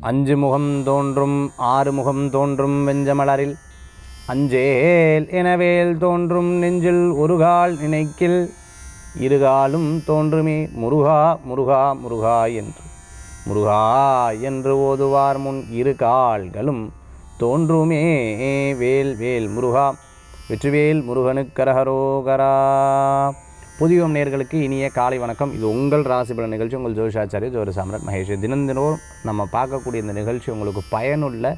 அஞ்சு முகம் தோன்றும் ஆறு முகம் தோன்றும் வெஞ்சமலரில் அஞ்சேல் எனவேல் தோன்றும் நெஞ்சில் ஒருகால் நினைக்கில் இருகாலும் தோன்றுமே முருகா முருகா முருகா என்று முருகா என்று ஓதுவார் முன் இரு கால்களும் தோன்றுமே வேல் வேல் முருகா வெற்றிவேல் முருகனுக்கரஹரோகரா. புதியம் நேயர்களுக்கு இனிய காலை வணக்கம். இது உங்கள் ராசிபலன் நிகழ்ச்சி. உங்கள் ஜோதிஷாச்சாரிய ஜோதிட சாம்ராட் மகேஷ். தினந்தினம் நம்ம பார்க்கக்கூடிய இந்த நிகழ்ச்சி உங்களுக்கு பயனுள்ள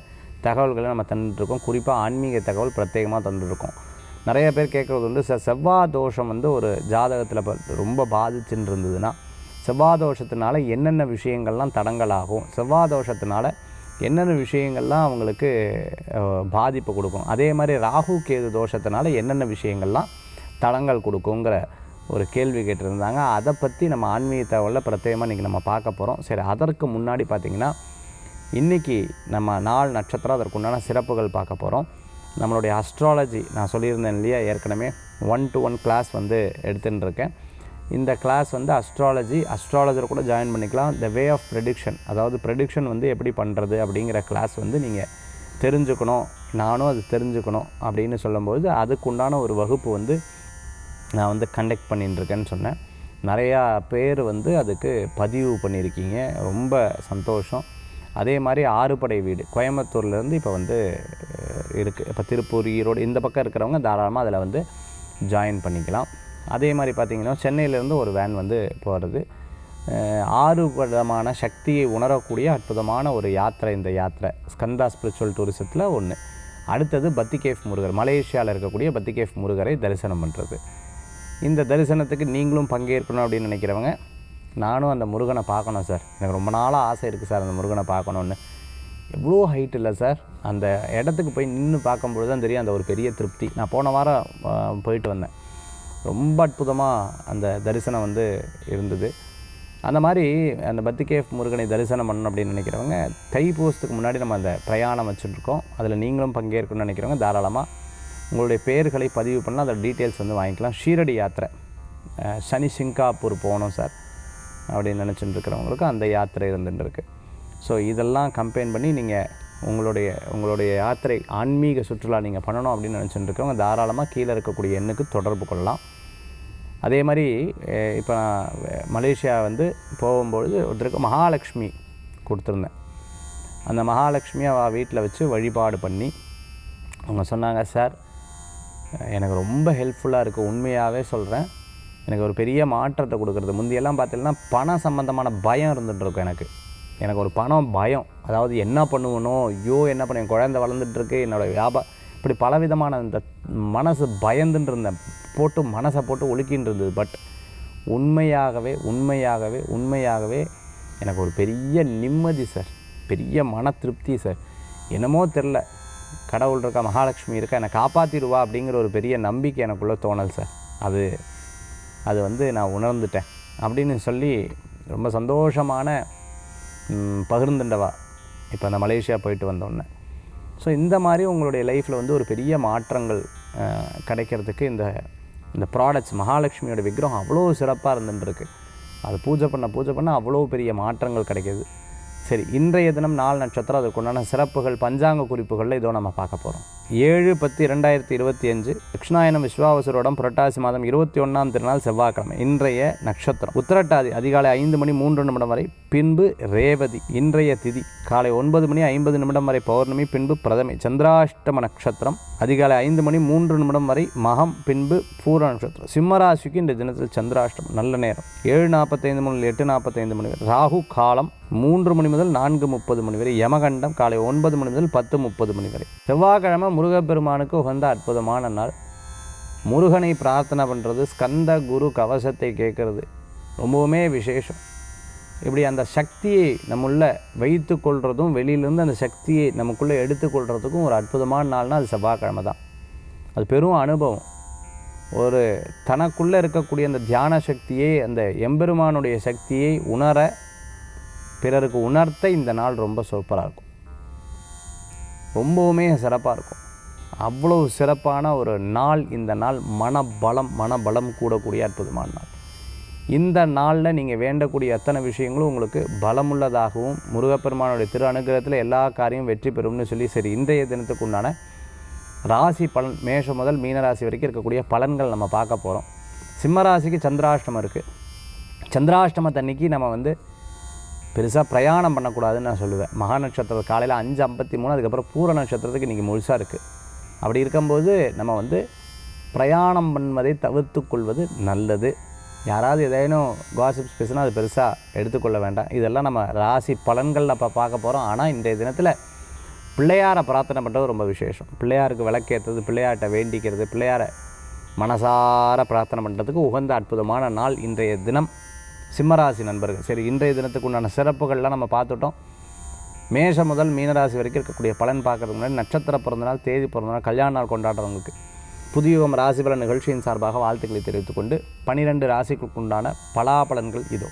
தகவல்களை நம்ம தந்துட்டுருக்கோம். குறிப்பாக ஆன்மீக தகவல் பிரத்யேகமாக தந்துட்டுருக்கோம். நிறைய பேர் கேட்குறது வந்து செவ்வாய் தோஷம் வந்து ஒரு ஜாதகத்தில் ரொம்ப பாதிச்சுன்னு இருந்ததுன்னா செவ்வாய் தோஷத்தினால என்னென்ன விஷயங்கள்லாம் தடங்களாகும், செவ்வாய் தோஷத்தினால என்னென்ன விஷயங்கள்லாம் அவங்களுக்கு பாதிப்பு கொடுக்கும், அதே மாதிரி ராகு கேது தோஷத்தினால என்னென்ன விஷயங்கள்லாம் தடங்கள் கொடுக்குங்கிற ஒரு கேள்வி கேட்டிருந்தாங்க. அதை பற்றி நம்ம ஆன்மீக தகவலில் பிரத்யேகமாக இன்றைக்கி நம்ம பார்க்க போகிறோம். சரி, அதற்கு முன்னாடி பார்த்திங்கன்னா இன்றைக்கி நம்ம நாள் நட்சத்திரம் அதற்குண்டான சிறப்புகள் பார்க்க போகிறோம். நம்மளுடைய அஸ்ட்ராலஜி நான் சொல்லியிருந்தேன் இல்லையா, ஏற்கனவே 1-to-1 கிளாஸ் வந்து எடுத்துகிட்டு இருக்கேன். இந்த கிளாஸ் வந்து அஸ்ட்ராலஜர் கூட ஜாயின் பண்ணிக்கலாம். த வே ஆஃப் ப்ரெடிக்ஷன், அதாவது ப்ரெடிக்ஷன் வந்து எப்படி பண்ணுறது அப்படிங்கிற கிளாஸ் வந்து நீங்கள் தெரிஞ்சுக்கணும், நானும் அது தெரிஞ்சுக்கணும் அப்படின்னு சொல்லும்போது அதுக்குண்டான ஒரு வகுப்பு வந்து நான் வந்து கண்டக்ட் பண்ணிட்டுருக்கேன்னு சொன்னேன். நிறையா பேர் வந்து அதுக்கு பதிவு பண்ணியிருக்கீங்க, ரொம்ப சந்தோஷம். அதே மாதிரி ஆறுபடை வீடு கோயம்புத்தூர்லேருந்து இப்போ வந்து இருக்குது. இப்போ திருப்பூர், ஈரோடு இந்த பக்கம் இருக்கிறவங்க தாராளமாக அதில் வந்து ஜாயின் பண்ணிக்கலாம். அதே மாதிரி பார்த்திங்கன்னா சென்னையிலேருந்து ஒரு வேன் வந்து போகிறது. 6 விதமான சக்தியை உணரக்கூடிய அற்புதமான ஒரு யாத்திரை. இந்த யாத்திரை ஸ்கந்தா ஸ்பிரிச்சுவல் டூரிசத்தில் ஒன்று. அடுத்தது பத்திகேஃப் முருகர், மலேசியாவில் இருக்கக்கூடிய பத்திகேஃப் முருகரை தரிசனம் பண்ணுறது. இந்த தரிசனத்துக்கு நீங்களும் பங்கேற்கணும் அப்படின்னு நினைக்கிறவங்க, நானும் அந்த முருகனை பார்க்கணும் சார், எனக்கு ரொம்ப நாளாக ஆசை இருக்குது சார் அந்த முருகனை பார்க்கணுன்னு. எவ்வளோ ஹைட் இல்லை சார், அந்த இடத்துக்கு போய் நின்று பார்க்கும்பொழுது தான் தெரியும் அந்த ஒரு பெரிய திருப்தி. நான் போன வாரம் போயிட்டு வந்தேன், ரொம்ப அற்புதமாக அந்த தரிசனம் வந்து இருந்தது. அந்த மாதிரி அந்த பத்திகேஃப் முருகனை தரிசனம் பண்ணணும் அப்படின்னு நினைக்கிறவங்க, தைப்பூசத்துக்கு முன்னாடி நம்ம அந்த பிரயாணம் வச்சுட்ருக்கோம், அதில் நீங்களும் பங்கேற்கணும்னு நினைக்கிறவங்க தாராளமாக உங்களுடைய பெயர்களை பதிவு பண்ணலாம், அதோட டீட்டெயில்ஸ் வந்து வாங்கிக்கலாம். ஷீரடி யாத்திரை, சனி சிங்காப்பூர் போகணும் சார் அப்படின்னு நினச்சிட்டு இருக்கிறவங்களுக்கு அந்த யாத்திரை இருந்துருக்கு. ஸோ இதெல்லாம் கம்பைன் பண்ணி நீங்கள் உங்களுடைய யாத்திரை ஆன்மீக சுற்றுலா நீங்கள் பண்ணணும் அப்படின்னு நினச்சிட்டு இருக்கவங்க தாராளமாக கீழே இருக்கக்கூடிய எண்ணுக்கு தொடர்பு கொள்ளலாம். அதே மாதிரி இப்போ நான் மலேசியா வந்து போகும்பொழுது ஒருத்தருக்கு மகாலட்சுமி கொடுத்துருந்தேன். அந்த மகாலட்சுமியை அவள் வீட்டில் வச்சு வழிபாடு பண்ணி அவங்க சொன்னாங்க, சார் எனக்கு ரொம்ப ஹெல்ப்ஃபுல்லாக இருக்குது, உண்மையாகவே சொல்கிறேன், எனக்கு ஒரு பெரிய மாற்றத்தை கொடுக்குறது. முந்தியெல்லாம் பார்த்தீங்கன்னா பணம் சம்மந்தமான பயம் இருந்துகிட்ருக்கும். எனக்கு ஒரு பணம் பயம், அதாவது என்ன பண்ணுவனோ, ஐயோ என்ன பண்ண, என் குழந்தை வளர்ந்துட்டுருக்கு, என்னோடய வியாபாரம், இப்படி பலவிதமான இந்த மனசு பயந்துட்டு இருந்தேன், மனசை போட்டு ஒழுக்கின்னு இருந்தது. பட் உண்மையாகவே உண்மையாகவே உண்மையாகவே எனக்கு ஒரு பெரிய நிம்மதி சார், பெரிய மன திருப்தி சார். என்னமோ தெரில, கடவுள் இருக்கா, மகாலட்சுமி இருக்கா, என்னை காப்பாற்றிடுவா அப்படிங்கிற ஒரு பெரிய நம்பிக்கை எனக்குள்ளே தோணல் சார். அது வந்து நான் உணர்ந்துட்டேன் அப்படின்னு சொல்லி ரொம்ப சந்தோஷமான பகிர்ந்துண்டவா இப்போ அந்த மலேசியா போயிட்டு வந்தோடனே. ஸோ இந்த மாதிரி உங்களுடைய லைஃப்பில் வந்து ஒரு பெரிய மாற்றங்கள் கிடைக்கிறதுக்கு இந்த ப்ராடக்ட்ஸ், மகாலட்சுமியோட விக்கிரகம் அவ்வளோ சிறப்பாக இருந்துட்டுருக்கு. அது பூஜை பண்ண அவ்வளோ பெரிய மாற்றங்கள் கிடைக்கிது. சரி, இன்றைய தினம் நாள் நட்சத்திரம், அதுக்குண்டான சிறப்புகள் பஞ்சாங்க குறிப்புகளில் இதோ நம்ம பார்க்க போகிறோம். 7/10/2025 தட்சிணாயனம் விஸ்வாவசுரோடம் புரட்டாசி மாதம் 21ஆம் திருநாள் செவ்வாய்க்கிழமை. இன்றைய நட்சத்திரம் உத்திரட்டாதி அதிகாலை 5:03 வரை, பின்பு ரேவதி. இன்றைய திதி காலை 9:50 வரை பௌர்ணமி, பின்பு பிரதமை. சந்திராஷ்டம நட்சத்திரம் அதிகாலை 5:03 வரை மகம், பின்பு பூர நட்சத்திரம். சிம்மராசிக்கு இந்த தினத்தில் சந்திராஷ்டமம், நல்ல நேரம் 7:45 முதல் 8:45 வரை. ராகு காலம் 3 மணி முதல் 4:30 வரை. யமகண்டம் காலை 9 மணி முதல் 10:30 வரை. செவ்வாய்க்கிழமை முருகப்பெருமானுக்கு உகந்த அற்புதமான நாள். முருகனை பிரார்த்தனை பண்ணுறது, ஸ்கந்த குரு கவசத்தை கேட்கறது ரொம்பவுமே விசேஷம். இப்படி அந்த சக்தியை நம்முள்ள வைத்து கொள்வதும், வெளியிலேருந்து அந்த சக்தியை நமக்குள்ளே எடுத்துக்கொள்கிறதுக்கும் ஒரு அற்புதமான நாள்னால் அது செவ்வாய்க்கிழமை தான். அது பெரும் அனுபவம். ஒரு தனக்குள்ளே இருக்கக்கூடிய அந்த தியான சக்தியை, அந்த எம்பெருமானுடைய சக்தியை உணர, பிறருக்கு உணர்த்த இந்த நாள் ரொம்ப சூப்பராக இருக்கும், ரொம்பவுமே சிறப்பாக இருக்கும். அவ்வளோ சிறப்பான ஒரு நாள் இந்த நாள். மனபலம் கூடக்கூடிய அற்புதமான நாள். இந்த நாளில் நீங்கள் வேண்டக்கூடிய அத்தனை விஷயங்களும் உங்களுக்கு பலமுள்ளதாகவும் முருகப்பெருமானுடைய திரு அனுகிரகத்தில் எல்லா காரியமும் வெற்றி பெறும்னு சொல்லி சரி இன்றைய தினத்துக்கு உண்டான ராசி பலன் மேஷம் முதல் மீனராசி வரைக்கும் இருக்கக்கூடிய பலன்கள் நம்ம பார்க்க போகிறோம். சிம்மராசிக்கு சந்திராஷ்டமம் இருக்குது. சந்திராஷ்டமத்தன்னைக்கு நம்ம பெருசாக பிரயாணம் பண்ணக்கூடாதுன்னு நான் சொல்லுவேன். மகா நட்சத்திரம் காலையில் 5:53, அதுக்கப்புறம் பூர நட்சத்திரத்துக்கு இன்றைக்கி முழுசாக இருக்குது. அப்படி இருக்கும்போது நம்ம பிரயாணம் பண்ணுவதை தவிர்த்து கொள்வது நல்லது. யாராவது ஏதேனும் காசிப்ஸ் பேசினா அது பெருசாக எடுத்துக்கொள்ள வேண்டாம். இதெல்லாம் நம்ம ராசி பலன்கள் அப்போ பார்க்க போகிறோம். ஆனால் இன்றைய தினத்தில் பிள்ளையாரை பிரார்த்தனை பண்ணுறது ரொம்ப விசேஷம். பிள்ளையாருக்கு விளக்கேற்றது, பிள்ளையார்கிட்ட வேண்டிக்கிறது, பிள்ளையாரை மனசார பிரார்த்தனை பண்ணுறதுக்கு உகந்த அற்புதமான நாள் இன்றைய தினம். சிம்மராசி நண்பர்கள், சரி இன்றைய தினத்துக்கு உண்டான சிறப்புகள்லாம் நம்ம பார்த்துட்டோம். மேஷம் முதல் மீனராசி வரைக்கும் இருக்கக்கூடிய பலன் பார்க்குறதுக்கு முன்னாடி நட்சத்திர பிறந்தநாள், தேதி பிறந்தநாள், கல்யாண நாள் கொண்டாடுறவங்களுக்கு புதியுகம் ராசிபலன் நிகழ்ச்சியின் சார்பாக வாழ்த்துக்களை தெரிவித்துக்கொண்டு 12 ராசிகளுக்கு உண்டான பலாபலன்கள் இதோ.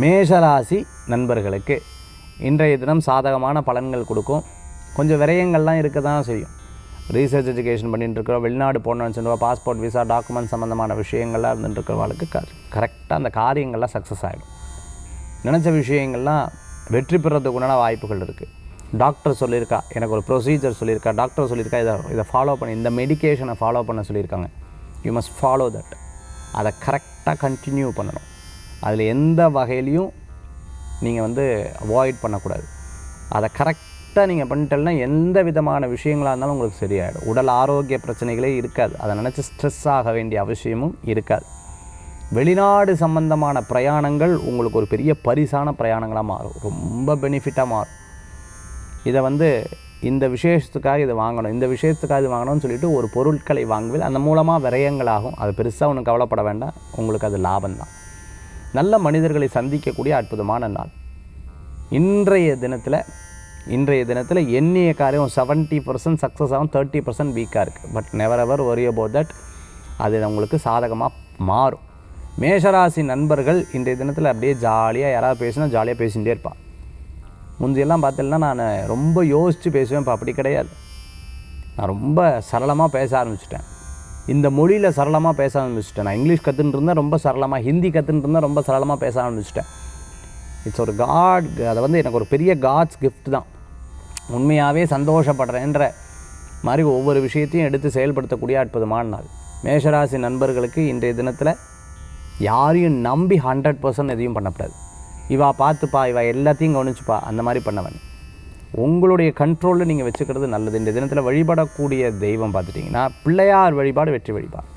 மேஷராசி நண்பர்களுக்கு இன்றைய தினம் சாதகமான பலன்கள் கொடுக்கும். கொஞ்சம் விரயங்கள்லாம் இருக்க தான் செய்யும். ரீசர்ச் எஜுகேஷன் பண்ணிட்டு இருக்கிறோம், வெளிநாடு போகணும்னு சொல்லுவோம், பாஸ்போர்ட் விசா டாக்குமெண்ட் சம்மந்தமான விஷயங்கள்லாம் இருந்துட்டு இருக்கிறவங்களுக்கு கரெக்டாக அந்த காரியங்கள்லாம் சக்ஸஸ் ஆகிடும். நினச்ச விஷயங்கள்லாம் வெற்றி பெறதுக்குண்டான வாய்ப்புகள் இருக்குது. டாக்டர் சொல்லியிருக்கா, எனக்கு ஒரு ப்ரொசீஜர் சொல்லியிருக்கா, டாக்டர் சொல்லியிருக்கா, இதை ஃபாலோ பண்ணி, இந்த மெடிக்கேஷனை ஃபாலோ பண்ண சொல்லியிருக்காங்க. You must follow that. அதை கரெக்டாக கண்டினியூ பண்ணணும். அதில் எந்த வகையிலையும் நீங்கள் அவாய்ட் பண்ணக்கூடாது. அதை கரெக்டாக நீங்கள் பண்ணிட்டேன்னா எந்த விதமான விஷயங்களாக இருந்தாலும் உங்களுக்கு சரியாயிடும். உடல் ஆரோக்கிய பிரச்சனைகளே இருக்காது. அதை நினச்சி ஸ்ட்ரெஸ் ஆக வேண்டிய அவசியமும் இருக்காது. வெளிநாடு சம்பந்தமான பிரயாணங்கள் உங்களுக்கு ஒரு பெரிய பரிசான பிரயாணங்களாக மாறும், ரொம்ப பெனிஃபிட்டாக மாறும். இதை இந்த விசேஷத்துக்காக இதை வாங்கணும், இந்த விஷயத்துக்காக இது வாங்கணும்னு சொல்லிட்டு ஒரு பொருட்களை வாங்குவது, அந்த மூலமாக விரயங்களாகும். அது பெருசாக ஒன்றும் கவலைப்பட வேண்டாம், உங்களுக்கு அது லாபம்தான். நல்ல மனிதர்களை சந்திக்கக்கூடிய அற்புதமான நாள் இன்றைய தினத்தில். எண்ணிய காரியம் 70% சக்ஸஸ் ஆகும், 30% வீக்காக இருக்குது. But never ever worry about that. அது உங்களுக்கு சாதகமாக மாறும். மேஷராசி நண்பர்கள் இன்றைய தினத்தில் அப்படியே ஜாலியாக யாராவது பேசினா ஜாலியாக பேசிகிட்டே இருப்பான். முந்தியெல்லாம் பார்த்தீங்கன்னா நான் ரொம்ப யோசித்து பேசுவேன். இப்போ அப்படி கிடையாது. நான் ரொம்ப சரளமாக பேச ஆரம்பிச்சிட்டேன். இந்த மொழியில் சரளமாக பேச ஆரம்பிச்சிட்டேன். நான் இங்கிலீஷ் கற்றுன்னு இருந்தேன், ரொம்ப சரளமாக. ஹிந்தி கற்றுன்னு இருந்தேன், ரொம்ப சரளமாக பேச ஆரம்பிச்சிட்டேன். இட்ஸ் ஒரு காட். அதை எனக்கு ஒரு பெரிய காட்ஸ் கிஃப்ட் தான். உண்மையாகவே சந்தோஷப்படுறேன்ற மாதிரி ஒவ்வொரு விஷயத்தையும் எடுத்து செயல்படுத்தக்கூடிய அற்புதமான நாள். மேஷராசி நண்பர்களுக்கு இன்றைய தினத்தில் யாரையும் நம்பி 100% எதையும் பண்ணக்கூடாது. இவா பார்த்துப்பா, இவா எல்லாத்தையும் கவனிச்சுப்பா, அந்த மாதிரி பண்ணவன். உங்களுடைய கண்ட்ரோலில் நீங்கள் வச்சுக்கிறது நல்லது. இந்த தினத்தில் வழிபடக்கூடிய தெய்வம் பார்த்துட்டிங்கன்னா பிள்ளையார் வழிபாடு வெற்றி வழிபாடு.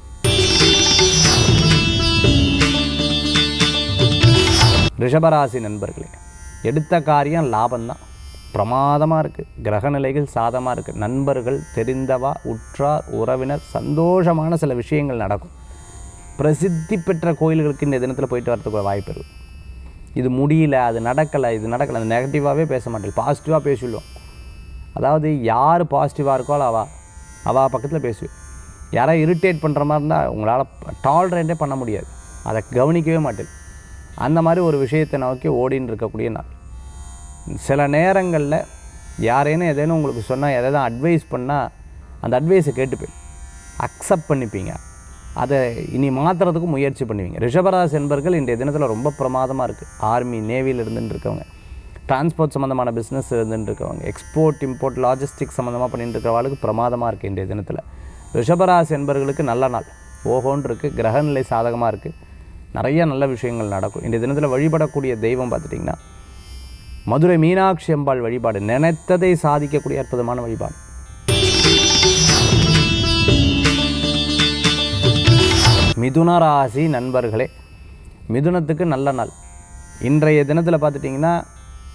ரிஷபராசி நண்பர்களே, எடுத்த காரியம் லாபம்தான். பிரமாதமாக இருக்குது. கிரகநிலைகள் சாதமாக இருக்குது. நண்பர்கள், தெரிந்தவா, உற்றார், உறவினர், சந்தோஷமான சில விஷயங்கள் நடக்கும். பிரசித்தி பெற்ற கோயில்களுக்கு இந்த தினத்தில் போயிட்டு வரதுக்கு வாய்ப்பு இருக்குது. இது முடியல, அது நடக்கலை, அது நெகட்டிவாகவே பேச மாட்டேன், பாசிட்டிவாக பேசிவிடுவோம். அதாவது யார் பாசிட்டிவாக இருக்கோ அவள் பக்கத்தில் பேசுவேன். யாராவது இரிட்டேட் பண்ணுற மாதிரி இருந்தால் உங்களால் டாலரேட்டே பண்ண முடியாது, அதை கவனிக்கவே மாட்டேன். அந்த மாதிரி ஒரு விஷயத்தை நோக்கி ஓடின்னு இருக்கக்கூடிய நாள். சில நேரங்களில் யாரேனும் ஏதேனும் உங்களுக்கு சொன்னால், எதாவது அட்வைஸ் பண்ணால் அந்த அட்வைஸை கேட்டுப்பேன், அக்செப்ட் பண்ணிப்பீங்க. அதை இனி மாற்றுறதுக்கு முயற்சி பண்ணுவீங்க. ரிஷபராசி என்பர்கள் இன்றைய தினத்தில் ரொம்ப பிரமாதமாக இருக்குது. ஆர்மி, நேவியில் இருந்துட்டு இருக்கவங்க, டிரான்ஸ்போர்ட் சம்மந்தமான பிஸ்னஸ் இருந்துட்டு இருக்கவங்க, எக்ஸ்போர்ட் இம்போர்ட் லாஜிஸ்டிக்ஸ் சம்மந்தமாக பண்ணிட்டு இருக்கிறவங்களுக்கு பிரமாதமாக இருக்குது. இன்றைய தினத்தில் ரிஷபராசி என்பர்களுக்கு நல்ல நாள், ஓஹோன்னு இருக்குது. கிரகநிலை சாதகமாக இருக்குது. நிறைய நல்ல விஷயங்கள் நடக்கும். இன்றைய தினத்தில் வழிபடக்கூடிய தெய்வம் பார்த்துட்டிங்கன்னா மதுரை மீனாட்சி அம்பாள் வழிபாடு. நினைத்ததை சாதிக்கக்கூடிய அற்புதமான வழிபாடு. மிதுன ராசி நண்பர்களே, மிதுனத்துக்கு நல்ல நாள். இன்றைய தினத்தில் பார்த்துட்டிங்கன்னா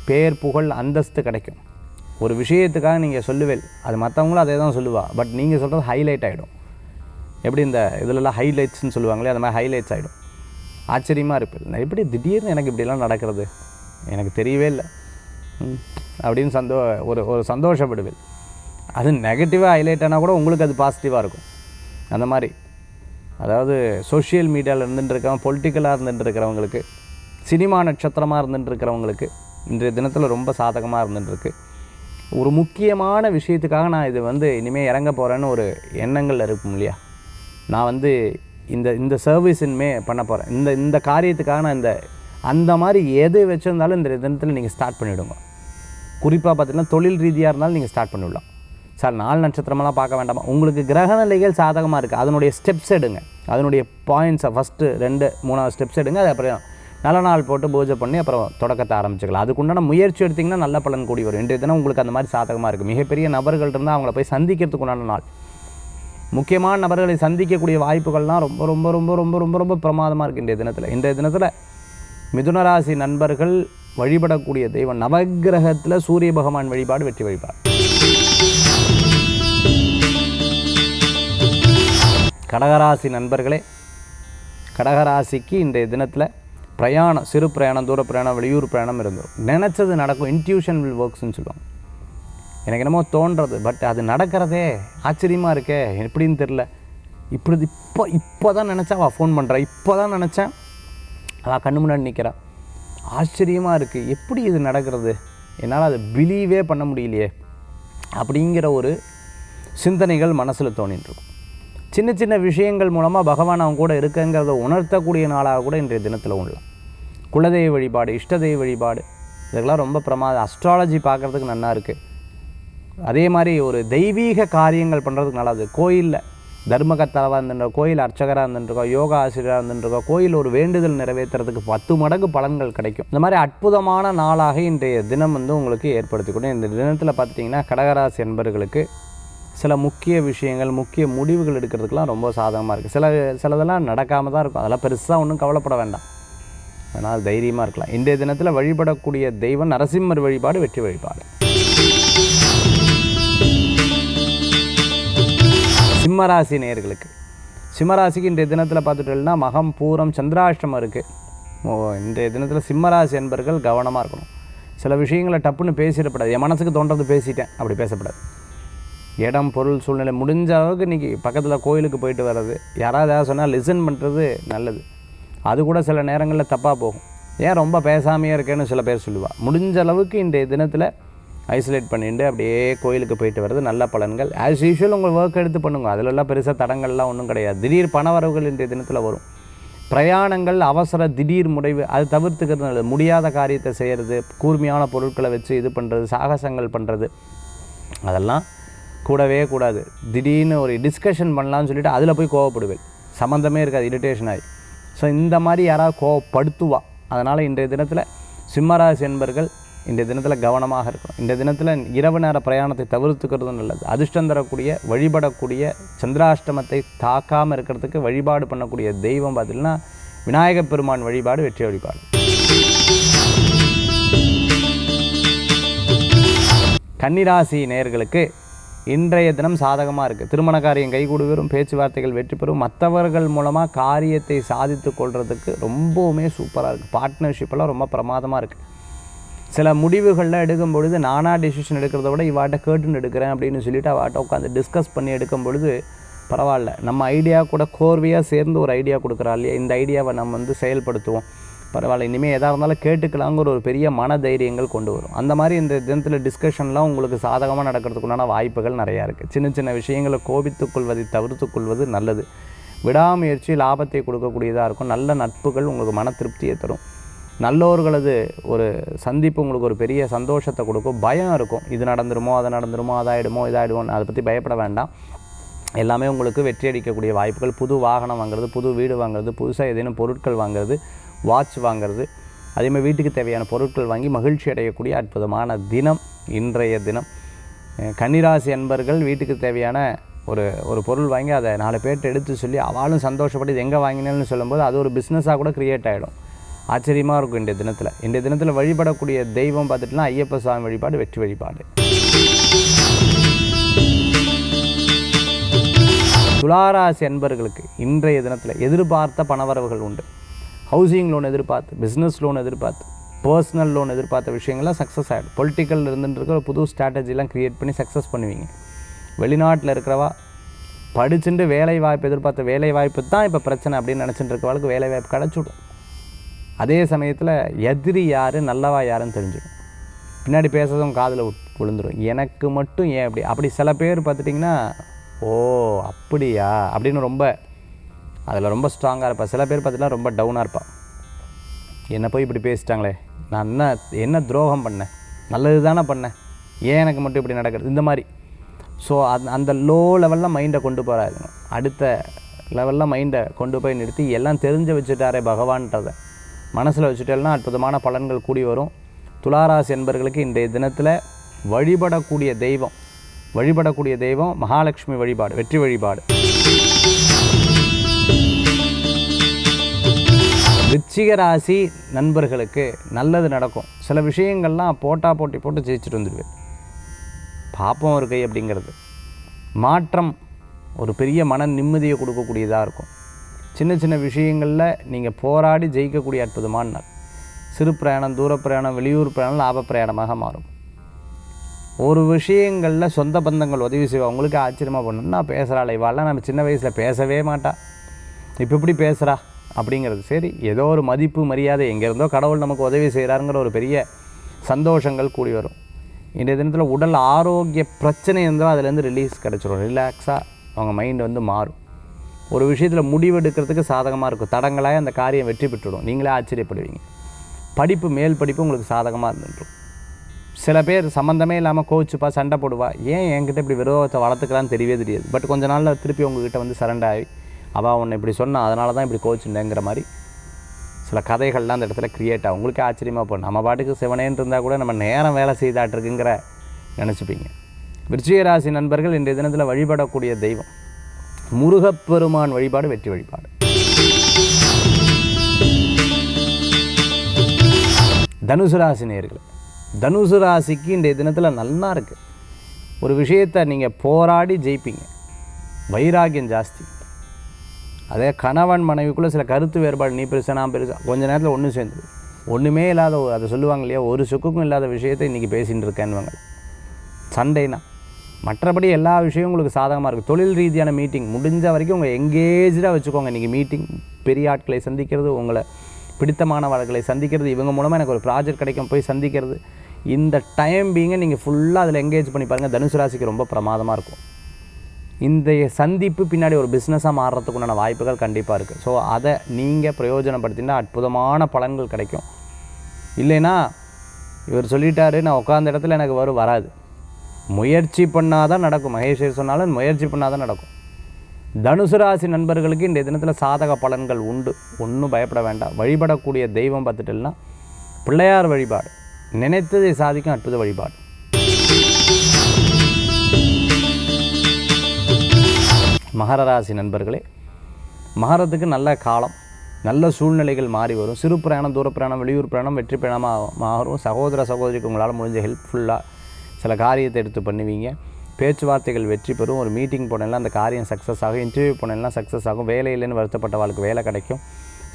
பேர், புகழ், அந்தஸ்து கிடைக்கும். ஒரு விஷயத்துக்காக நீங்கள் சொல்லுவேல், அது மற்றவங்களும் அதே தான் சொல்லுவா. பட் நீங்கள் சொல்கிறது ஹைலைட் ஆகிடும். எப்படி இந்த இதிலெல்லாம் ஹைலைட்ஸ்ன்னு சொல்லுவாங்களே, அந்த மாதிரி ஹைலைட்ஸ் ஆகிடும். ஆச்சரியமாக இருப்பேன், எப்படி திடீர்னு எனக்கு இப்படிலாம் நடக்கிறது, எனக்கு தெரியவே இல்லை அப்படின்னு ஒரு சந்தோஷப்படுவேன். அது நெகட்டிவாக ஹைலைட் ஆனால் கூட உங்களுக்கு அது பாசிட்டிவாக இருக்கும். அந்த மாதிரி அதாவது சோஷியல் மீடியாவில் இருந்துட்டு இருக்கிறவங்க, பொலிட்டிக்கலாக இருந்துட்டு இருக்கிறவங்களுக்கு, சினிமா நட்சத்திரமாக இருந்துட்டு இருக்கிறவங்களுக்கு இன்றைய தினத்தில் ரொம்ப சாதகமாக இருந்துட்டுருக்கு. ஒரு முக்கியமான விஷயத்துக்காக நான் இது இனிமேல் இறங்க போகிறேன்னு ஒரு எண்ணங்கள் இருக்கும் இல்லையா, நான் இந்த சர்வீஸ் இனிமேல் பண்ண போகிறேன், இந்த காரியத்துக்காக நான் அந்த மாதிரி எது வச்சுருந்தாலும் இந்த தினத்தில் நீங்கள் ஸ்டார்ட் பண்ணிவிடுங்க. குறிப்பாக பார்த்தீங்கன்னா தொழில் ரீதியாக இருந்தாலும் நீங்கள் ஸ்டார்ட் பண்ணிவிடலாம். சார் 4 நட்சத்திரமெல்லாம் பார்க்க வேண்டாமா, உங்களுக்கு கிரகநிலைகள் சாதகமாக இருக்குது, அதனுடைய ஸ்டெப்ஸ் எடுங்க, அதனுடைய பாயிண்ட்ஸை ஃபஸ்ட்டு 2 3 ஸ்டெப்ஸ் எடுங்க. அது அப்புறம் நல்ல நாள் போட்டு பூஜை பண்ணி அப்புறம் தொடக்கத்தை ஆரம்பிச்சுக்கலாம். அதுக்குண்டான முயற்சி எடுத்திங்கன்னா நல்ல பலன் கூடி வரும். இன்றைய தினம் உங்களுக்கு அந்த மாதிரி சாதகமாக இருக்குது. மிகப்பெரிய நபர்கள் இருந்தால் அவங்கள போய் சந்திக்கிறதுக்கு உண்டான நாள். முக்கியமான நபர்களை சந்திக்கக்கூடிய வாய்ப்புகள்லாம் ரொம்ப ரொம்ப ரொம்ப ரொம்ப ரொம்ப ரொம்ப பிரமாதமாக இருக்குது இன்றைய தினத்தில். மிதுனராசி நண்பர்கள் வழிபடக்கூடிய தெய்வம் நவக்கிரகத்தில் சூரிய பகவான் வழிபாடு வெற்றி வழிபாடு. கடகராசி நண்பர்களே, கடகராசிக்கு இன்றைய தினத்தில் பிரயாணம், சிறு பிரயாணம், தூர பிரயாணம், வெளியூர் பிரயாணம் இருந்தோம். நினச்சது நடக்கும். இன்ட்யூஷன் வில் ஒர்க்ஸ்ன்னு சொல்லுவாங்க. எனக்கு என்னமோ தோன்றது, பட் அது நடக்கிறதே ஆச்சரியமாக இருக்கே, எப்படின்னு தெரில. இப்போ தான் நினச்சா அவள் ஃபோன் பண்ணுறா, இப்போ தான் நினச்சேன் அவள் கண்ணு முன்னாடி நிற்கிறா, ஆச்சரியமாக இருக்குது, எப்படி இது நடக்கிறது, என்னால் அதை பிலீவே பண்ண முடியலையே அப்படிங்கிற ஒரு சிந்தனைகள் மனசில் தோணிட்டுருக்கும். சின்ன சின்ன விஷயங்கள் மூலமாக பகவான் அவங்க கூட இருக்குங்கிறத உணர்த்தக்கூடிய நாளாக கூட இன்றைய தினத்தில் உள்ள குலதெய்வ வழிபாடு, இஷ்டதெய்வ வழிபாடு, இதெல்லாம் ரொம்ப பிரமாதம். அஸ்ட்ராலஜி பார்க்குறதுக்கு நல்லா இருக்குது. அதே மாதிரி ஒரு தெய்வீக காரியங்கள் பண்ணுறதுக்கு நல்லாது. கோயிலில் தர்மகர்த்தாவாக இருந்துருக்கோம், கோயில் அர்ச்சகராக இருந்துருக்கோம், யோகா ஆசிரியராக இருந்துருக்கோம், கோயில் ஒரு வேண்டுதல் நிறைவேற்றுறதுக்கு 10 மடங்கு பலன்கள் கிடைக்கும். இந்த மாதிரி அற்புதமான நாளாக இன்றைய தினம் உங்களுக்கு ஏற்படுத்திக்கணும். இந்த தினத்தில் பார்த்துட்டிங்கன்னா கடகராசி என்பர்களுக்கு சில முக்கிய விஷயங்கள், முக்கிய முடிவுகள் எடுக்கிறதுக்கெலாம் ரொம்ப சாதகமாக இருக்குது. சிலதெல்லாம் நடக்காமல் தான் இருக்கும். அதெல்லாம் பெருசாக ஒன்றும் கவலைப்பட வேண்டாம். அதனால் தைரியமாக இருக்கலாம். இன்றைய தினத்தில் வழிபடக்கூடிய தெய்வம் நரசிம்மர் வழிபாடு வெற்றி வழிபாடு. சிம்மராசி நேயர்களுக்கு, சிம்மராசிக்கு இன்றைய தினத்தில் பார்த்துட்டோம்னா மகம் பூரம் சந்திராஷ்டமம் இருக்குது. இன்றைய தினத்தில் சிம்மராசி என்பர்கள் கவனமாக இருக்கணும். சில விஷயங்களை டப்புன்னு பேசிடப்படாது. என் மனசுக்கு தோன்றது பேசிட்டேன் அப்படி பேசப்படாது. இடம், பொருள், சூழ்நிலை முடிஞ்ச அளவுக்கு இன்றைக்கி பக்கத்தில் கோயிலுக்கு போயிட்டு வர்றது, யாராவது ஏதாவது சொன்னால் லிசன் பண்ணுறது நல்லது. அது கூட சில நேரங்களில் தப்பாக போகும். ஏன் ரொம்ப பேசாமையே இருக்கேன்னு சில பேர் சொல்லுவாள். முடிஞ்ச அளவுக்கு இன்றைய தினத்தில் ஐசோலேட் பண்ணிட்டு அப்படியே கோயிலுக்கு போயிட்டு வர்றது நல்ல பலன்கள். ஆஸ் யூஷுவல் உங்கள் ஒர்க் எடுத்து பண்ணுங்க, அதிலெல்லாம் பெருசாக தடங்கள்லாம் ஒன்றும் கிடையாது. திடீர் பணவரவுகள் இன்றைய தினத்தில் வரும். பிரயாணங்கள், அவசர திடீர் முடிவு அது தவிர்த்துக்கிறது நல்லது. முடியாத காரியத்தை செய்கிறது, கூர்மையான பொருட்களை வச்சு இது பண்ணுறது, சாகசங்கள் பண்ணுறது, அதெல்லாம் கூடவே கூடாது. திடீர்னு ஒரு டிஸ்கஷன் பண்ணலான்னு சொல்லிவிட்டு அதில் போய் கோவப்படுவேன், சம்மந்தமே இருக்காது, இரிட்டேஷன் ஆகி. ஸோ இந்த மாதிரி யாராவது கோவப்படுத்துவா. அதனால் இன்றைய தினத்தில் சிம்மராசி என்பர்கள் இன்றைய தினத்தில் கவனமாக இருக்கணும். இன்றைய தினத்தில் இரவு நேர பிரயாணத்தை தவிர்த்துக்கிறது நல்லது. அதிர்ஷ்டம் தரக்கூடிய வழிபடக்கூடிய சந்திராஷ்டமத்தை தாக்காமல் இருக்கிறதுக்கு வழிபாடு பண்ணக்கூடிய தெய்வம் பார்த்திங்கன்னா விநாயகப் பெருமான் வழிபாடு வெற்றி வழிபாடு. கன்னிராசி நேயர்களுக்கு இன்றைய தினம் சாதகமாக இருக்குது. திருமண காரியம் கைகூடி வரும், பேச்சுவார்த்தைகள் வெற்றி பெறும், மற்றவர்கள் மூலமாக காரியத்தை சாதித்து கொள்வதுக்கு ரொம்பவுமே சூப்பராக இருக்குது. பார்ட்னர்ஷிப்பெல்லாம் ரொம்ப பிரமாதமாக இருக்குது. சில முடிவுகளில் எடுக்கும் பொழுது நானாக டெசிஷன் எடுக்கிறத விட இவாட்ட கேட்டுன்னு எடுக்கிறேன் அப்படின்னு சொல்லிவிட்டு அவாட்ட உட்காந்து டிஸ்கஸ் பண்ணி எடுக்கும் பொழுது பரவாயில்ல, நம்ம ஐடியா கூட கோர்வையாக சேர்ந்து ஒரு ஐடியா கொடுக்குறா இல்லையா, இந்த ஐடியாவை நம்ம செயல்படுத்துவோம், பரவாயில்ல, இனிமேல் எதாக இருந்தாலும் கேட்டுக்கலாங்கிற ஒரு பெரிய மன தைரியங்கள் கொண்டு வரும். அந்த மாதிரி இந்த தினத்தில் டிஸ்கஷன்லாம் உங்களுக்கு சாதகமாக நடக்கிறதுக்குண்டான வாய்ப்புகள் நிறையா இருக்குது. சின்ன சின்ன விஷயங்களை கோபித்துக்கொள்வதை தவிர்த்துக்கொள்வது நல்லது. விடாமுயற்சி லாபத்தை கொடுக்கக்கூடியதாக இருக்கும். நல்ல நட்புகள் உங்களுக்கு மன திருப்தியை தரும். நல்லோர்களது ஒரு சந்திப்பு உங்களுக்கு ஒரு பெரிய சந்தோஷத்தை கொடுக்கும். பயம் இருக்கும், இது நடந்துருமோ அது நடந்துருமோ அதாயிடுமோ இதாகிடுமோ, அதை பற்றி பயப்பட வேண்டாம். எல்லாமே உங்களுக்கு வெற்றி அடிக்கக்கூடிய வாய்ப்புகள். புது வாகனம் வாங்குறது, புது வீடு வாங்குறது, புதுசாக ஏதேனும் பொருட்கள் வாங்குறது, வாட்ச் வாங்கிறது, அதேமாதிரி வீட்டுக்கு தேவையான பொருட்கள் வாங்கி மகிழ்ச்சி அடையக்கூடிய அற்புதமான தினம் இன்றைய தினம். கன்னிராசி அன்பர்கள் வீட்டுக்கு தேவையான ஒரு பொருள் வாங்கி அதை 4 பேர்கிட்ட எடுத்து சொல்லி அவளும் சந்தோஷப்பட்டு இது எங்கே வாங்கினேன்னு சொல்லும்போது அது ஒரு பிஸ்னஸாக கூட க்ரியேட் ஆகிடும். ஆச்சரியமாக இருக்கும் இன்றைய தினத்தில் வழிபடக்கூடிய தெய்வம் பார்த்துட்டுனா ஐயப்ப சுவாமி வழிபாடு வெற்றி வழிபாடு. துளாராசி அன்பர்களுக்கு இன்றைய தினத்தில் எதிர்பார்த்த பணவரவுகள் உண்டு. ஹவுசிங் லோன் எதிர்பார்த்து, பிஸ்னஸ் லோன் எதிர்பார்த்து, பர்சனல் லோன் எதிர்பார்த்த விஷயங்கள்லாம் சக்ஸஸ் ஆகிடும். பொலிட்டிக்கல் இருந்துட்டு புது ஸ்ட்ராட்டஜிலாம் க்ரியேட் பண்ணி சக்ஸஸ் பண்ணுவீங்க. வெளிநாட்டில் இருக்கிறவா படிச்சுட்டு வேலை வாய்ப்பு எதிர்பார்த்த வேலை வாய்ப்பு தான் இப்போ பிரச்சனை அப்படின்னு நினச்சிட்டு இருக்கிறவளுக்கு வேலை வாய்ப்பு கிடச்சிடும். அதே சமயத்தில் எதிரி யார் நல்லவா யாருன்னு தெரிஞ்சிடும். பின்னாடி பேசுறதும் காதில் விழுந்துடும். எனக்கு மட்டும் ஏன் அப்படி சில பேர் பார்த்துட்டிங்கன்னா, ஓ அப்படியா அப்படின்னு ரொம்ப அதில் ரொம்ப ஸ்ட்ராங்காக இருப்பா. சில பேர் பார்த்திங்கன்னா ரொம்ப டவுனாக இருப்பாள். என்னை போய் இப்படி பேசிட்டாங்களே, நான் என்ன துரோகம் பண்ணேன், நல்லது தானே பண்ணேன், ஏன் எனக்கு மட்டும் இப்படி நடக்கிறது, இந்த மாதிரி. ஸோ அந்த லோ லெவலில் மைண்டை கொண்டு போகிறாங்க. அடுத்த லெவலில் மைண்டை கொண்டு போய் நிறுத்தி எல்லாம் தெரிஞ்சு வச்சுட்டாரே பகவான்றதை மனசில் வச்சுட்டேன்னா அற்புதமான பலன்கள் கூடி வரும். துளாராசி என்பர்களுக்கு இன்றைய தினத்தில் வழிபடக்கூடிய தெய்வம் மகாலட்சுமி வழிபாடு, வெற்றி வழிபாடு. விருச்சிக ராசி நண்பர்களுக்கு நல்லது நடக்கும். சில விஷயங்கள்லாம் போட்டி போட்டு ஜெயிச்சுட்டு வந்துடுவேன். பாப்பம் ஒரு கை அப்படிங்கிறது மாற்றம் ஒரு பெரிய மன நிம்மதியை கொடுக்கக்கூடியதாக இருக்கும். சின்ன சின்ன விஷயங்களில் நீங்கள் போராடி ஜெயிக்கக்கூடிய அற்புதமான நாள். சிறு பிரயாணம், தூர பிரயாணம், வெளியூர் பிரயாணம் லாப பிரயாணமாக மாறும். ஒரு விஷயங்களில் சொந்த பந்தங்கள் உதவி செய்வா. உங்களுக்கு ஆச்சரியமாக பண்ணணும், நான் பேசுகிறாள் இவாள்லாம் நம்ம சின்ன வயசில் பேசவே மாட்டா, இப்போ இப்படி பேசுகிறா அப்படிங்கிறது. சரி, ஏதோ ஒரு மதிப்பு மரியாதை எங்கேருந்தோ கடவுள் நமக்கு உதவி செய்கிறாருங்கிற ஒரு பெரிய சந்தோஷங்கள் கூடி வரும். இன்றைய தினத்தில் உடல் ஆரோக்கிய பிரச்சனை இருந்தால் அதுலேருந்து ரிலீஸ் கிடச்சிரும். ரிலாக்ஸாக அவங்க மைண்டு மாறும். ஒரு விஷயத்தில் முடிவெடுக்கிறதுக்கு சாதகமாக இருக்கும். தடங்களாக அந்த காரியம் வெற்றி பெற்றுடும். நீங்களே ஆச்சரியப்படுவீங்க. படிப்பு, மேல் படிப்பு உங்களுக்கு சாதகமாக இருந்துடும். சில பேர் சம்மந்தமே இல்லாமல் கோச்சுப்பா, சண்டை போடுவா, ஏன் என்கிட்ட இப்படி விரோதத்தை வளர்த்துக்கலான்னு தெரியவே தெரியாது. பட் கொஞ்ச நாளில் திருப்பி உங்ககிட்ட சரண்டர் ஆகி, அவள் உன்னை இப்படி சொன்னா அதனால தான் இப்படி கோச்சுட்டேங்கிற மாதிரி சில கதைகள்லாம் அந்த இடத்துல க்ரியேட் ஆகும். உங்களுக்கே ஆச்சரியமாக போகும். நம்ம பாட்டுக்கு சிவனேன்னு இருந்தால் கூட நம்ம நேரம் வேலை செய்தாட்டிருக்குங்கிற நினச்சிப்பீங்க. விருச்சிக ராசி நண்பர்கள் இன்றைய தினத்தில் வழிபடக்கூடிய தெய்வம் முருகப்பெருமான் வழிபாடு, வெற்றி வழிபாடு. தனுசு ராசி நேயர்களே, தனுசு ராசிக்கு இன்றைய தினத்தில் நல்லா இருக்குது. ஒரு விஷயத்தை நீங்கள் போராடி ஜெயிப்பீங்க. வைராகியம் ஜாஸ்தி. அதே கணவன் மனைவிக்குள்ளே சில கருத்து வேறுபாடு, நீ பெருசா நான் பெருசா, கொஞ்ச நேரத்தில் ஒன்று சேர்ந்து ஒன்றுமே இல்லாத, அதை சொல்லுவாங்க இல்லையா, ஒரு சுக்குக்கும் இல்லாத விஷயத்தை இன்றைக்கி பேசிகிட்டு இருக்கேன்னுவாங்க. சண்டைனா மற்றபடி எல்லா விஷயமும் உங்களுக்கு சாதகமாக இருக்குது. தொழில் ரீதியான மீட்டிங் முடிஞ்ச வரைக்கும் உங்கள் எங்கேஜாக வச்சுக்கோங்க. இன்றைக்கி மீட்டிங், பெரிய ஆட்களை சந்திக்கிறது, உங்களை பிடித்தமானவர்களை சந்திக்கிறது, இவங்க மூலமாக எனக்கு ஒரு ப்ராஜெக்ட் கிடைக்கும் போய் சந்திக்கிறது, இந்த டைம் பீங்கை நீங்கள் ஃபுல்லாக அதில் எங்கேஜ் பண்ணி பாருங்கள். தனுசு ராசிக்கு ரொம்ப பிரமாதமாக இருக்கும். இந்த சந்திப்பு பின்னாடி ஒரு பிஸ்னஸாக மாறுறதுக்குண்டான வாய்ப்புகள் கண்டிப்பாக இருக்குது. ஸோ அதை நீங்கள் பிரயோஜனப்படுத்தினா அற்புதமான பலன்கள் கிடைக்கும். இல்லைன்னா இவர் சொல்லிட்டாரு, நான் உட்காந்த இடத்துல எனக்கு வராது, முயற்சி பண்ணால் தான் நடக்கும். மகேஸ்வர் சொன்னாலும் முயற்சி பண்ணால் தான் நடக்கும். தனுசு ராசி நண்பர்களுக்கு இந்த தினத்தில் சாதக பலன்கள் உண்டு. ஒன்றும் பயப்பட வேண்டாம். வழிபடக்கூடிய தெய்வம் பார்த்துட்டுன்னா பிள்ளையார் வழிபாடு, நினைத்ததை சாதிக்கும் அற்புத வழிபாடு. மகர ராசி நண்பர்களே, மகரத்துக்கு நல்ல காலம், நல்ல சூழ்நிலைகள் மாறி வரும். சிறு பிரயாணம், தூர பிரயாணம், வெளியூர் பிரயாணம் வெற்றி பிரயாணமாக மாறும். சகோதரிக்கு உங்களால் முடிஞ்ச ஹெல்ப்ஃபுல்லாக சில காரியத்தை எடுத்து பண்ணுவீங்க. பேச்சுவார்த்தைகள் வெற்றி பெறும். ஒரு மீட்டிங் போனெல்லாம் அந்த காரியம் சக்ஸஸ் ஆகும். இன்டர்வியூ போனெல்லாம் சக்ஸஸ் ஆகும். வேலையிலேன்னு வருத்தப்பட்டவாளுக்கு வேலை கிடைக்கும்.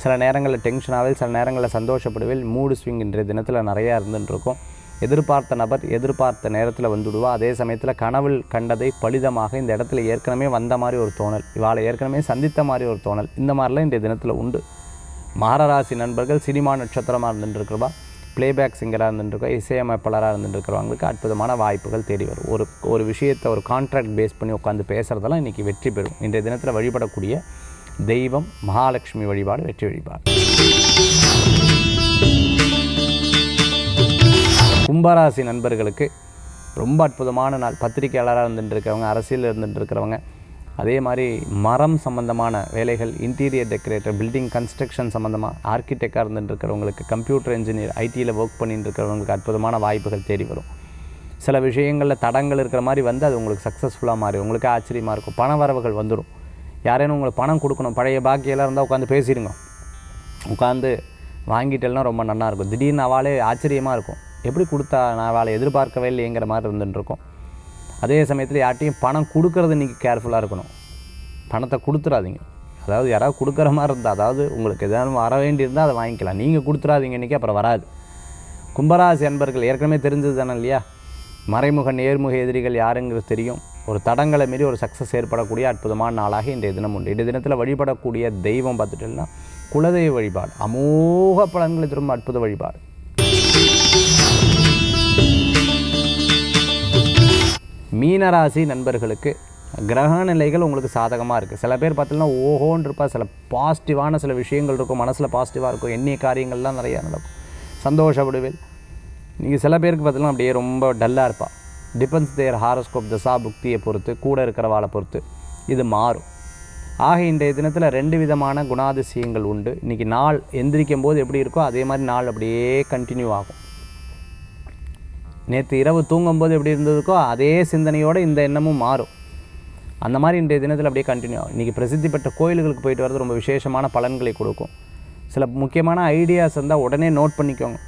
சில நேரங்களில் டென்ஷனாகவே, சில நேரங்களில் சந்தோஷப்படுவேல். மூடு ஸ்விங் இன்றைய தினத்தில் நிறையா இருந்துருக்கும். எதிர்பார்த்த நபர் எதிர்பார்த்த நேரத்தில் வந்துடுவா. அதே சமயத்தில் கனவில் கண்டதை பலிதமாக இந்த இடத்துல ஏற்கனவே வந்த மாதிரி ஒரு தோணல், இவாளை ஏற்கனவே சந்தித்த மாதிரி ஒரு தோணல், இந்த மாதிரிலாம் இன்றைய தினத்தில் உண்டு. மகராசி நண்பர்கள் சினிமா நட்சத்திரமாக இருந்துட்டுருக்கிறவா, பிளேபேக் சிங்கராக இருந்துட்டுருக்கா, இசையமைப்பாளராக இருந்துட்டுருக்கிறவங்களுக்கு அற்புதமான வாய்ப்புகள் தேடி வரும். ஒரு விஷயத்தை ஒரு கான்ட்ராக்ட் பேஸ் பண்ணி உட்காந்து பேசுகிறதெல்லாம் இன்றைக்கி வெற்றி பெறும். இன்றைய தினத்தில் வழிபடக்கூடிய தெய்வம் மகாலட்சுமி வழிபாடு, வெற்றி வழிபாடு. கும்பராசி நண்பர்களுக்கு ரொம்ப அற்புதமான நாள். பத்திரிகையாளராக இருந்துட்டுருக்கிறவங்க, அரசியலில் இருந்துட்டுருக்கிறவங்க, அதே மாதிரி மரம் சம்மந்தமான வேலைகள், இன்டீரியர் டெக்கரேட்டர், பில்டிங் கன்ஸ்ட்ரக்ஷன் சம்மந்தமாக ஆர்கிடெக்டாக இருந்துட்டுருக்கிறவங்களுக்கு, கம்ப்யூட்டர் இன்ஜினியர், ஐடியில் ஒர்க் பண்ணிட்டு இருக்கிறவங்களுக்கு அற்புதமான வாய்ப்புகள் தேடி வரும். சில விஷயங்களில் தடங்கள் இருக்கிற மாதிரி வந்து அது உங்களுக்கு சக்ஸஸ்ஃபுல்லாக மாறி உங்களுக்கு ஆச்சரியமாக இருக்கும். பண வரவுகள் வந்துடும். யாரேனும் உங்களுக்கு பணம் கொடுக்கணும், பழைய பாக்கியெல்லாம் இருந்தால் உட்காந்து பேசிடுங்க. உட்காந்து வாங்கிட்டெல்லாம் ரொம்ப நல்லாயிருக்கும். திடீர்னு அவளே ஆச்சரியமாக இருக்கும், எப்படி கொடுத்தா, நான் அவளை எதிர்பார்க்கவே இல்லைங்கிற மாதிரி இருந்துட்டுருக்கோம். அதே சமயத்தில் யார்ட்டையும் பணம் கொடுக்கறது இன்றைக்கி கேர்ஃபுல்லாக இருக்கணும். பணத்தை கொடுத்துடாதீங்க. அதாவது யாராவது கொடுக்குற மாதிரி இருந்தால், அதாவது உங்களுக்கு எதாவது வர வேண்டியிருந்தால் அதை வாங்கிக்கலாம், நீங்கள் கொடுத்துடாதீங்க இன்றைக்கி, அப்புறம் வராது. கும்பராசி அன்பர்கள் ஏற்கனவே தெரிஞ்சது தானே இல்லையா, மறைமுக நேர்முக எதிரிகள் யாருங்கிறது தெரியும். ஒரு தடங்களை மீறி ஒரு சக்ஸஸ் ஏற்படக்கூடிய அற்புதமான நாளாக இன்றைய தினம் உண்டு. இன்றைய தினத்தில் வழிபடக்கூடிய தெய்வம் பார்த்துட்டோம்னா குலதெய்வ வழிபாடு, அமோக பலன்களை திரும்ப அற்புத வழிபாடு. மீனராசி நண்பர்களுக்கு கிரக நிலைகள் உங்களுக்கு சாதகமாக இருக்குது. சில பேர் பார்த்தீங்கன்னா ஓஹோன்னு இருப்பா, சில பாசிட்டிவான சில விஷயங்கள் இருக்கும், மனசில் பாசிட்டிவாக இருக்கும், எண்ணிய காரியங்கள்லாம் நிறையா நடக்கும், சந்தோஷப்படுவேல். நீங்கள் சில பேருக்கு பார்த்தீங்கன்னா அப்படியே ரொம்ப டல்லாக இருப்பா. டிபெண்ட்ஸ் தேர் ஹாரோஸ்கோப் தசா புக்தியை பொறுத்து, கூட இருக்கிறவாளை பொறுத்து இது மாறும். ஆக இன்றைய தினத்தில் 2 விதமான குணாதிசயங்கள் உண்டு. இன்றைக்கி நாள் எந்திரிக்கும் போது எப்படி இருக்கோ அதே மாதிரி நாள் அப்படியே கண்டினியூ ஆகும். நேற்று இரவு தூங்கும்போது எப்படி இருந்ததுக்கோ அதே சிந்தனையோடு இந்த எண்ணமும் மாறும். அந்த மாதிரி இன்றைய தினத்தில் அப்படியே கண்டினியூ ஆகும். இன்றைக்கி பிரசித்தி பெற்ற கோயில்களுக்கு போயிட்டு வரது ரொம்ப விசேஷமான பலன்களை கொடுக்கும். சில முக்கியமான ஐடியாஸ் இருந்தால் உடனே நோட் பண்ணிக்கோங்க,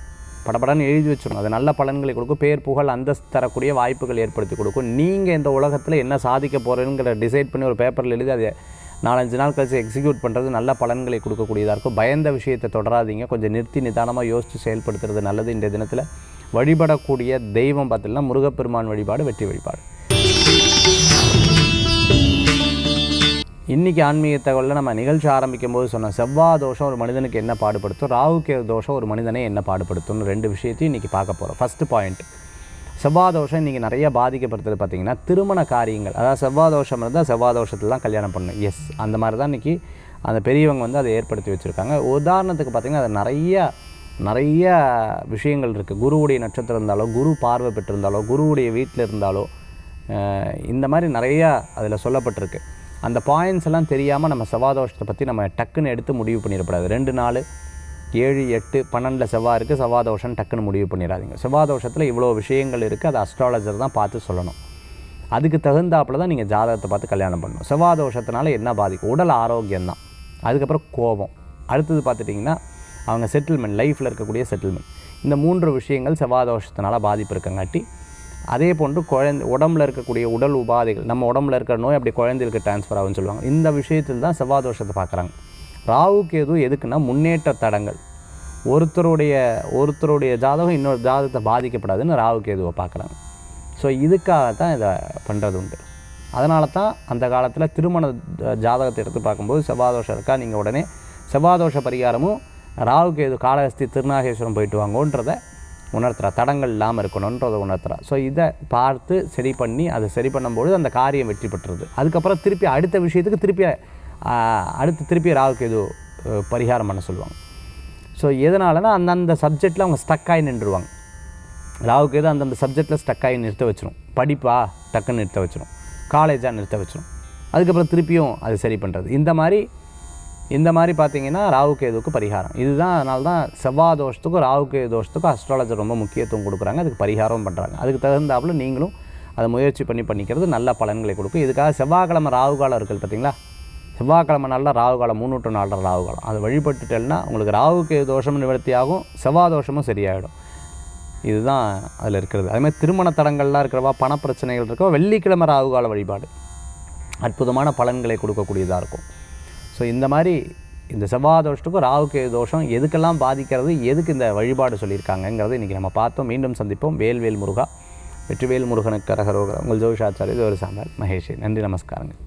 படப்படன்னு எழுதி வச்சிடணும். அது நல்ல பலன்களை கொடுக்கும், பேர் புகழ் அந்தஸ்து தரக்கூடிய வாய்ப்புகள் ஏற்படுத்தி கொடுக்கும். நீங்கள் இந்த உலகத்தில் என்ன சாதிக்க போகிறேங்கிற டிசைட் பண்ணி ஒரு பேப்பரில் எழுதி அதை 4-5 நாள் கழிச்சு எக்ஸிக்யூட் பண்ணுறது நல்ல பலன்களை கொடுக்கக்கூடியதாக இருக்கும். பயந்த விஷயத்தை தொடராதீங்க, கொஞ்சம் நிறுத்தி நிதானமாக யோசித்து செயல்படுத்துறது நல்லது. இன்றைய தினத்தில் வழிபடக்கூடிய தெய்வம் பார்த்தீங்கன்னா முருகப்பெருமான் வழிபாடு வெற்றி வழிபாடு. இன்றைக்கி ஆன்மீக தகவலில் நம்ம நிகழ்ச்சி ஆரம்பிக்கும் போது சொன்ன செவ்வாய் தோஷம் ஒரு மனிதனுக்கு என்ன பாடுபடுத்தும், ராகு கேது தோஷம் ஒரு மனிதனை என்ன பாடுபடுத்தும்னு 2 விஷயத்தையும் இன்றைக்கி பார்க்க போகிறோம். ஃபஸ்ட்டு பாயிண்ட், செவ்வாய் தோஷம் இன்றைக்கி நிறைய பாதிக்கப்படுத்துறது பார்த்திங்கன்னா திருமண காரியங்கள். அதாவது செவ்வாய் தோஷம் இருந்தால் செவ்வாய் தோஷத்தில் தான் கல்யாணம் பண்ணணும். எஸ், அந்த மாதிரி தான் இன்றைக்கி அந்த பெரியவங்க வந்து அதை ஏற்படுத்தி வச்சுருக்காங்க. உதாரணத்துக்கு பார்த்திங்கன்னா அது நிறைய விஷயங்கள் இருக்குது. குருவுடைய நட்சத்திரம் இருந்தாலோ, குரு பார்வை பெற்றிருந்தாலோ, குருவுடைய வீட்டில் இருந்தாலோ, இந்த மாதிரி நிறையா அதில் சொல்லப்பட்டிருக்கு. அந்த பாயிண்ட்ஸ் எல்லாம் தெரியாமல் நம்ம செவ்வாய் தோஷத்தை பற்றி நம்ம டக்குன்னு எடுத்து முடிவு பண்ணிடக்கூடாது. 2, 4, 7, 8, 12 செவ்வாய் இருக்குது, செவ்வாய் தோஷம் டக்குன்னு முடிவு பண்ணிடாதீங்க. செவ்வாய் தோஷத்தில் இவ்வளோ விஷயங்கள் இருக்குது, அது அஸ்ட்ராலஜர் தான் பார்த்து சொல்லணும். அதுக்கு தகுந்தாப்பில் தான் நீங்கள் ஜாதகத்தை பார்த்து கல்யாணம் பண்ணணும். செவ்வாய் தோஷத்தினால என்ன பாதிக்கும்? உடல் ஆரோக்கியம் தான். அதுக்கப்புறம் கோபம். அடுத்தது பார்த்துட்டிங்கன்னா அவங்க செட்டில்மெண்ட், லைஃப்பில் இருக்கக்கூடிய செட்டில்மெண்ட். இந்த 3 விஷயங்கள் செவ்வாய் தோஷத்தினால பாதிப்பு இருக்கங்காட்டி, அதே போன்று உடம்புல இருக்கக்கூடிய உடல் உபாதைகள், நம்ம உடம்புல இருக்கிற நோய் அப்படி குழந்தைகளுக்கு ட்ரான்ஸ்ஃபர் ஆகும்னு சொல்லுவாங்க. இந்த விஷயத்தில் தான் செவ்வாய் தோஷத்தை பார்க்குறாங்க. ராகு கேது எதுக்குன்னா முன்னேற்ற தடங்கள். ஒருத்தருடைய ஜாதகம் இன்னொரு ஜாதகத்தை பாதிக்கப்படாதுன்னு ராகு கேதுவை பார்க்குறாங்க. ஸோ இதுக்காக தான் இதை பண்ணுறது உண்டு. அதனால தான் அந்த காலத்தில் திருமண ஜாதகத்தை எடுத்து பார்க்கும்போது செவ்வாய் தோஷம் இருக்கா, நீங்கள் உடனே செவ்வாய் தோஷ பரிகாரமும் ராகு கேது காளஹஸ்தி திருநாகேஸ்வரம் போயிட்டு வாங்கன்றதை உணர்த்துறா, தடங்கள் இல்லாமல் இருக்கணுன்றதை உணர்த்துறா. ஸோ இதை பார்த்து சரி பண்ணி அதை சரி பண்ணும்பொழுது அந்த காரியம் வெற்றி பெற்றுறது. அதுக்கப்புறம் திருப்பி அடுத்த விஷயத்துக்கு திருப்பி ராகு கேது பரிகாரம் பண்ண சொல்லுவாங்க. ஸோ எதனாலனா அந்தந்த சப்ஜெக்டில் அவங்க ஸ்டக்காகி நின்றுவாங்க. ராகு கேது அந்தந்த சப்ஜெக்டில் ஸ்டக்காகி நிறுத்த வச்சிடும். படிப்பா டக்குன்னு நிறுத்த வச்சிடும், காலேஜாக நிறுத்த வச்சிடும். அதுக்கப்புறம் திருப்பியும் அது சரி பண்ணுறது. இந்த மாதிரி பார்த்தீங்கன்னா ராகு கேதுவுக்கு பரிகாரம் இதுதான். அதனால தான் செவ்வாய் தோஷத்துக்கும் ராகு கேது தோஷத்துக்கும் அஸ்ட்ராலஜர் ரொம்ப முக்கியத்துவம் கொடுக்குறாங்க, அதுக்கு பரிகாரம் பண்ணுறாங்க. அதுக்கு தகுந்தாப்புல நீங்களும் அதை முயற்சி பண்ணிக்கிறது நல்ல பலன்களை கொடுக்கும். இதுக்காக செவ்வாய்க்கிழமை ராகு காலம் இருக்குது பார்த்தீங்களா, செவ்வாய்க்கிழமை நாளில் ராகு காலம் 3 to 4 ராகு காலம், அதை வழிபட்டுட்டேன்னா உங்களுக்கு ராகு கேது தோஷம் நிவர்த்தி ஆகும், செவ்வாய் தோஷமும் சரியாயிடும். இதுதான் அதில் இருக்கிறது. அதேமாதிரி திருமண தடங்கள்லாம் இருக்கிறவா, பணப்பிரச்சனைகள் இருக்கவா, வெள்ளிக்கிழமை ராகு கால வழிபாடு அற்புதமான பலன்களை கொடுக்கக்கூடியதாக இருக்கும். ஸோ இந்த மாதிரி இந்த செவ்வாய் தோஷத்துக்கும் ராகு கேது தோஷம் எதுக்கெல்லாம் பாதிக்கிறது, எதுக்கு இந்த வழிபாடு சொல்லியிருக்காங்கங்கிறத இன்றைக்கி நம்ம பார்த்தோம். மீண்டும் சந்திப்போம். வேல்வேல் முருகா, வெற்றிவேல் முருகனுக்கு அரகரோகரா. உங்கள் ஜோதிஷாச்சாரி இது ஒரு சாம்பார் மகேஷ். நன்றி, நமஸ்காரங்கள்.